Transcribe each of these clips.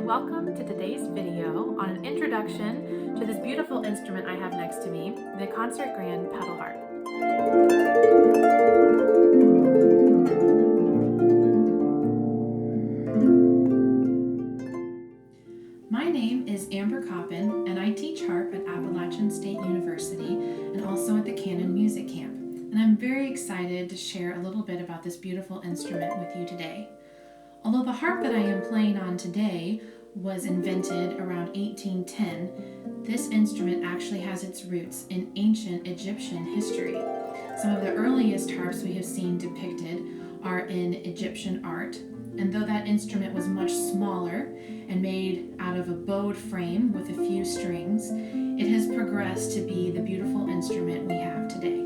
welcome to today's video on an introduction to this beautiful instrument I have next to me, the Concert Grand Pedal Harp. My name is Amber Coppin, and I teach harp at Appalachian State University and also at the Canon Music Camp. And I'm very excited to share a little bit about this beautiful instrument with you today. Although the harp that I am playing on today was invented around 1810, this instrument actually has its roots in ancient Egyptian history. Some of the earliest harps we have seen depicted are in Egyptian art, and though that instrument was much smaller and made out of a bowed frame with a few strings, it has progressed to be the beautiful instrument we have today.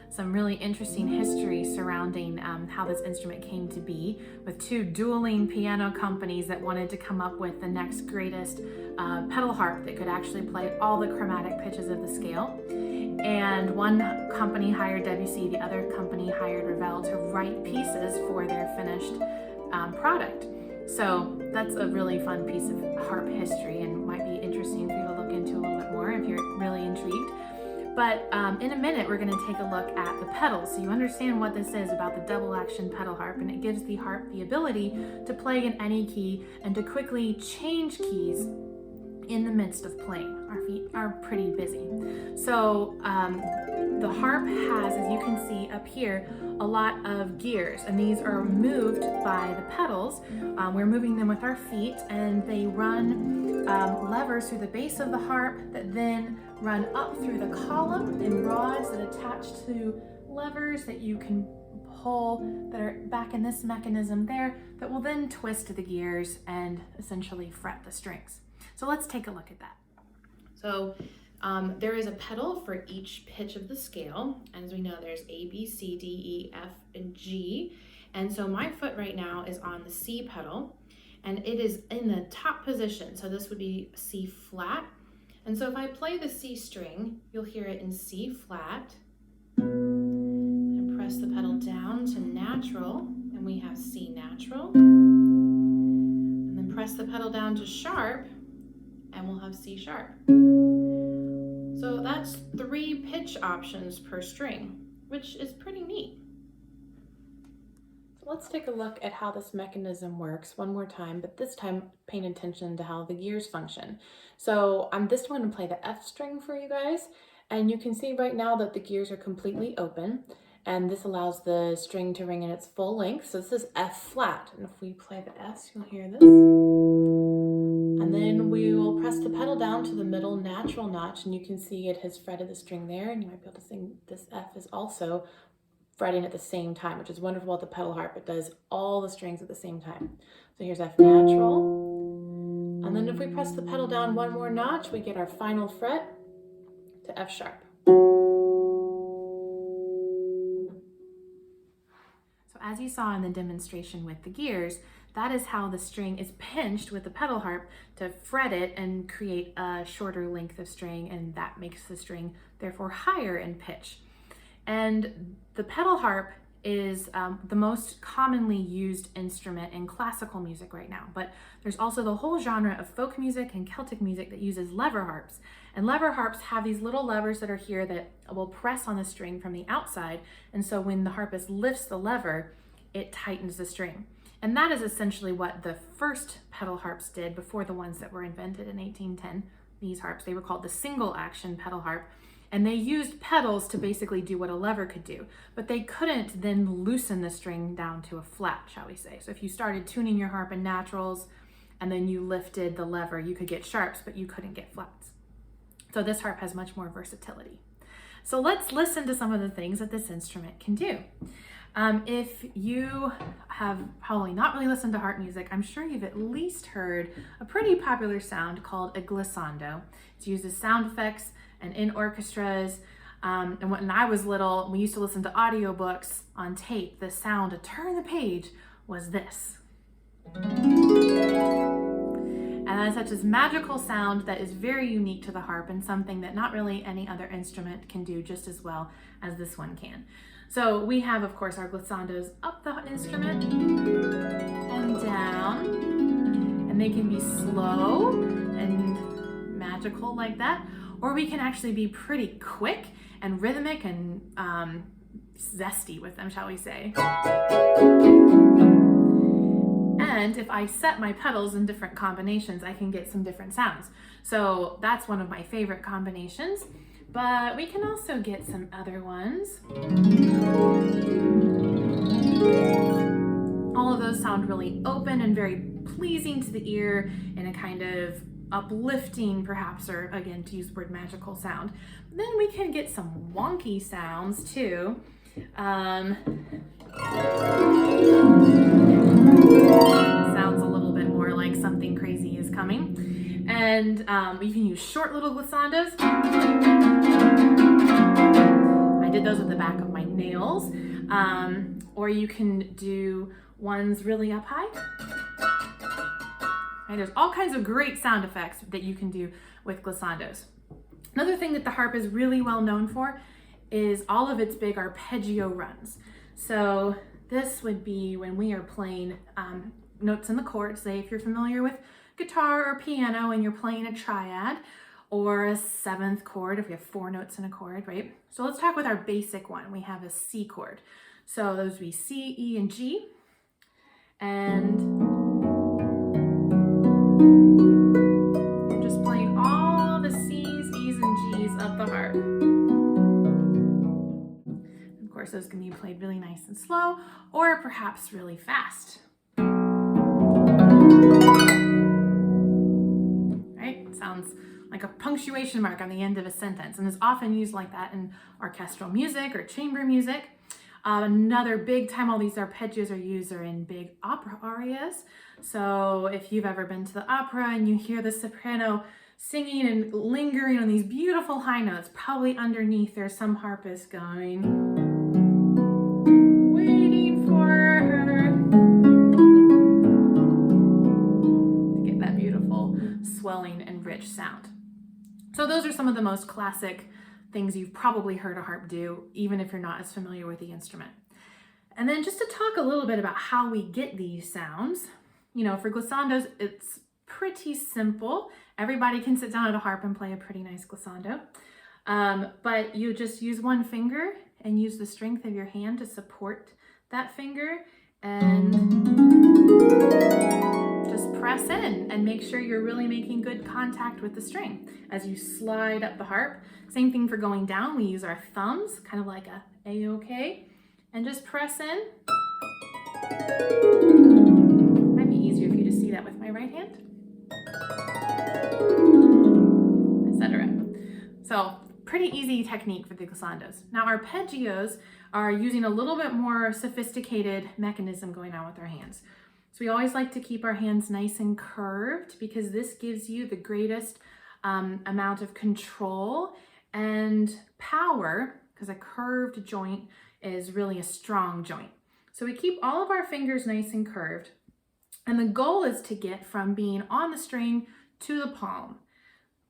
Some really interesting history surrounding how this instrument came to be, with two dueling piano companies that wanted to come up with the next greatest pedal harp that could actually play all the chromatic pitches of the scale. And one company hired Debussy, the other company hired Ravel to write pieces for their finished product. So that's a really fun piece of harp history and might be interesting for you to look into a little bit more if you're really intrigued. But in a minute, we're going to take a look at the pedals so you understand what this is about the double action pedal harp, and it gives the harp the ability to play in any key and to quickly change keys in the midst of playing. Our feet are pretty busy. So the harp has, as you can see up here, a lot of gears, and these are moved by the pedals. We're moving them with our feet, and they run levers through the base of the harp that then run up through the column and rods that attach to levers that you can pull that are back in this mechanism there that will then twist the gears and essentially fret the strings. So let's take a look at that. So there is a pedal for each pitch of the scale. As we know, there's A, B, C, D, E, F, and G. And so my foot right now is on the C pedal, and it is in the top position. So this would be C flat. And so if I play the C string, you'll hear it in C flat. And press the pedal down to natural, and we have C natural. And then press the pedal down to sharp, and we'll have C sharp. So that's 3 pitch options per string, which is pretty neat. So let's take a look at how this mechanism works one more time, but this time paying attention to how the gears function. So I'm this one to play the F string for you guys, and you can see right now that the gears are completely open, and this allows the string to ring in its full length. So this is F flat, and if we play the S, you'll hear this. And then we will press the pedal down to the middle natural notch, and you can see it has fretted the string there, and you might be able to sing this F is also fretting at the same time, which is wonderful about the pedal harp. It does all the strings at the same time. So here's F natural. And then if we press the pedal down one more notch, we get our final fret to F sharp. So as you saw in the demonstration with the gears, that is how the string is pinched with the pedal harp to fret it and create a shorter length of string, and that makes the string therefore higher in pitch. And the pedal harp is the most commonly used instrument in classical music right now, but there's also the whole genre of folk music and Celtic music that uses lever harps. And lever harps have these little levers that are here that will press on the string from the outside, and so when the harpist lifts the lever, it tightens the string. And that is essentially what the first pedal harps did before the ones that were invented in 1810. These harps, they were called the single action pedal harp, and they used pedals to basically do what a lever could do, but they couldn't then loosen the string down to a flat, shall we say. So if you started tuning your harp in naturals and then you lifted the lever, you could get sharps, but you couldn't get flats. So this harp has much more versatility. So let's listen to some of the things that this instrument can do. If you have probably not really listened to harp music, I'm sure you've at least heard a pretty popular sound called a glissando. It's used as sound effects and in orchestras. And when I was little, we used to listen to audiobooks on tape. The sound to turn the page was this. And that is such a magical sound that is very unique to the harp and something that not really any other instrument can do just as well as this one can. So we have, of course, our glissandos up the instrument and down, and they can be slow and magical like that, or we can actually be pretty quick and rhythmic and zesty with them, shall we say. And if I set my pedals in different combinations, I can get some different sounds. So that's one of my favorite combinations, but we can also get some other ones. All of those sound really open and very pleasing to the ear in a kind of uplifting, perhaps, or again, to use the word magical sound. Then we can get some wonky sounds too. Sounds a little bit more like something crazy is coming. And you can use short little glissandos. I did those with the back of my nails. Or you can do ones really up high. Right, there's all kinds of great sound effects that you can do with glissandos. Another thing that the harp is really well known for is all of its big arpeggio runs. So this would be when we are playing notes in the chord. Say if you're familiar with guitar or piano and you're playing a triad or a seventh chord, if we have 4 notes in a chord, right? So let's talk with our basic one. We have a C chord. So those would be C, E, and G. And you're just playing all the C's, E's, and G's of the harp. Of course, those can be played really nice and slow, or perhaps really fast. Right? Sounds like a punctuation mark on the end of a sentence, and is often used like that in orchestral music or chamber music. Another big time all these arpeggios are used are in big opera arias. So if you've ever been to the opera and you hear the soprano singing and lingering on these beautiful high notes, probably underneath there's some harpist going, waiting for her, to get that beautiful swelling and rich sound. So those are some of the most classic things you've probably heard a harp do, even if you're not as familiar with the instrument. And then just to talk a little bit about how we get these sounds, you know, for glissandos, it's pretty simple. Everybody can sit down at a harp and play a pretty nice glissando. But you just use one finger and use the strength of your hand to support that finger and just press in and make sure you're really making good contact with the string as you slide up the harp. Same thing for going down. We use our thumbs, kind of like a A-OK, and just press in. Might be easier for you to see that with my right hand, etc. So pretty easy technique for the glissandos. Now arpeggios are using a little bit more sophisticated mechanism going on with our hands. So we always like to keep our hands nice and curved because this gives you the greatest amount of control and power, because a curved joint is really a strong joint. So we keep all of our fingers nice and curved, and the goal is to get from being on the string to the palm.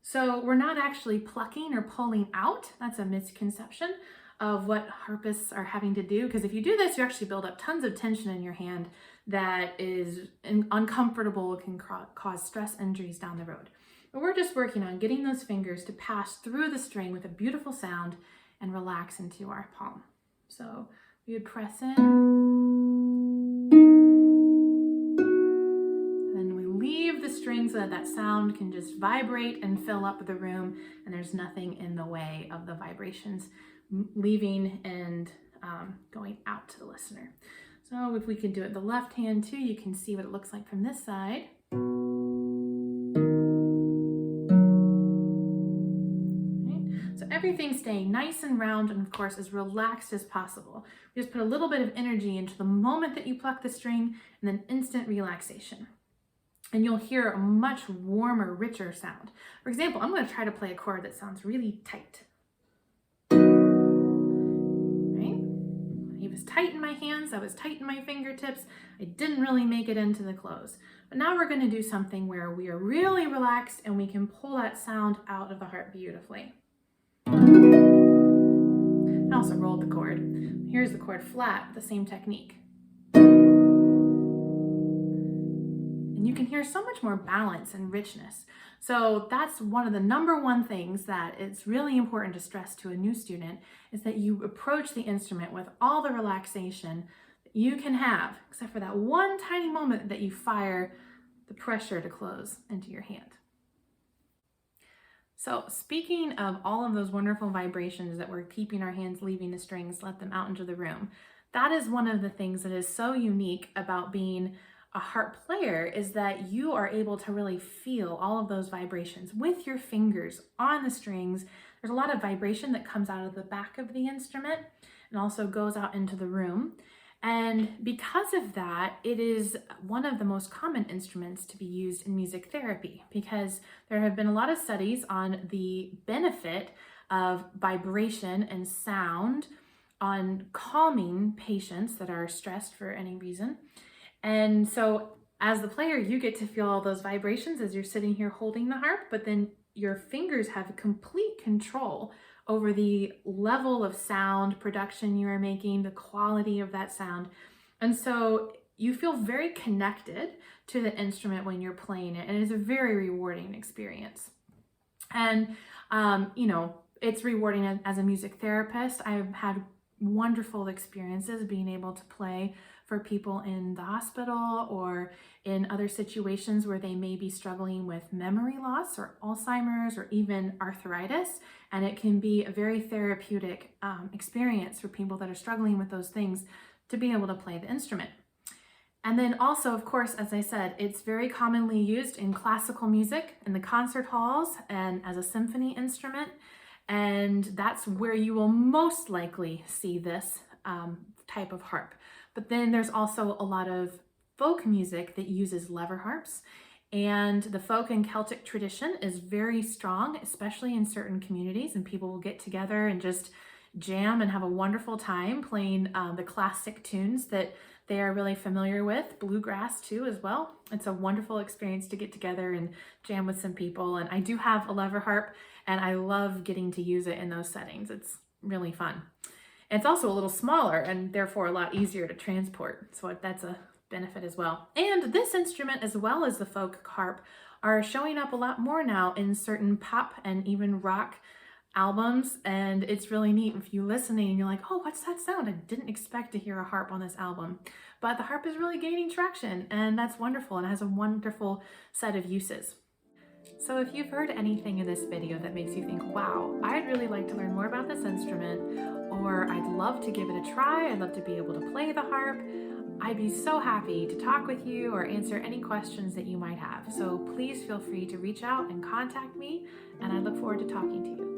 So we're not actually plucking or pulling out. That's a misconception of what harpists are having to do, because if you do this, you actually build up tons of tension in your hand that is uncomfortable, can cause stress injuries down the road. But we're just working on getting those fingers to pass through the string with a beautiful sound and relax into our palm. So we would press in, and then we leave the string so that that sound can just vibrate and fill up the room, and there's nothing in the way of the vibrations leaving and going out to the listener. So if we can do it the left hand too, you can see what it looks like from this side. Everything staying nice and round and of course as relaxed as possible. We just put a little bit of energy into the moment that you pluck the string and then instant relaxation. And you'll hear a much warmer, richer sound. For example, I'm going to try to play a chord that sounds really tight. was tight in my hands, I was tight in my fingertips. I didn't really make it into the close. But now we're going to do something where we are really relaxed and we can pull that sound out of the harp beautifully. I also rolled the chord. Here's the chord flat, the same technique. And you can hear so much more balance and richness. So that's one of the number one things that it's really important to stress to a new student, is that you approach the instrument with all the relaxation that you can have, except for that one tiny moment that you fire the pressure to close into your hand. So speaking of all of those wonderful vibrations that we're keeping our hands leaving the strings, let them out into the room. That is one of the things that is so unique about being a harp player, is that you are able to really feel all of those vibrations with your fingers on the strings. There's a lot of vibration that comes out of the back of the instrument and also goes out into the room. And because of that, it is one of the most common instruments to be used in music therapy, because there have been a lot of studies on the benefit of vibration and sound on calming patients that are stressed for any reason. And so as the player, you get to feel all those vibrations as you're sitting here holding the harp, but then your fingers have complete control over the level of sound production you are making, the quality of that sound. And so you feel very connected to the instrument when you're playing it, and it's a very rewarding experience. And, it's rewarding as a music therapist. I've had wonderful experiences being able to play for people in the hospital or in other situations where they may be struggling with memory loss or Alzheimer's or even arthritis. And it can be a very therapeutic experience for people that are struggling with those things to be able to play the instrument. And then also, of course, as I said, it's very commonly used in classical music, in the concert halls, and as a symphony instrument. And that's where you will most likely see this type of harp. But then there's also a lot of folk music that uses lever harps. And the folk and Celtic tradition is very strong, especially in certain communities, and people will get together and just jam and have a wonderful time playing the classic tunes that they are really familiar with, bluegrass too as well. It's a wonderful experience to get together and jam with some people. And I do have a lever harp, and I love getting to use it in those settings. It's really fun. It's also a little smaller and therefore a lot easier to transport. So that's a benefit as well. And this instrument, as well as the folk harp, are showing up a lot more now in certain pop and even rock albums. And it's really neat if you listening and you're like, oh, what's that sound? I didn't expect to hear a harp on this album. But the harp is really gaining traction, and that's wonderful, and it has a wonderful set of uses. So if you've heard anything in this video that makes you think, wow, I'd really like to learn more about this instrument, or I'd love to give it a try, I'd love to be able to play the harp, I'd be so happy to talk with you or answer any questions that you might have. So please feel free to reach out and contact me, and I look forward to talking to you.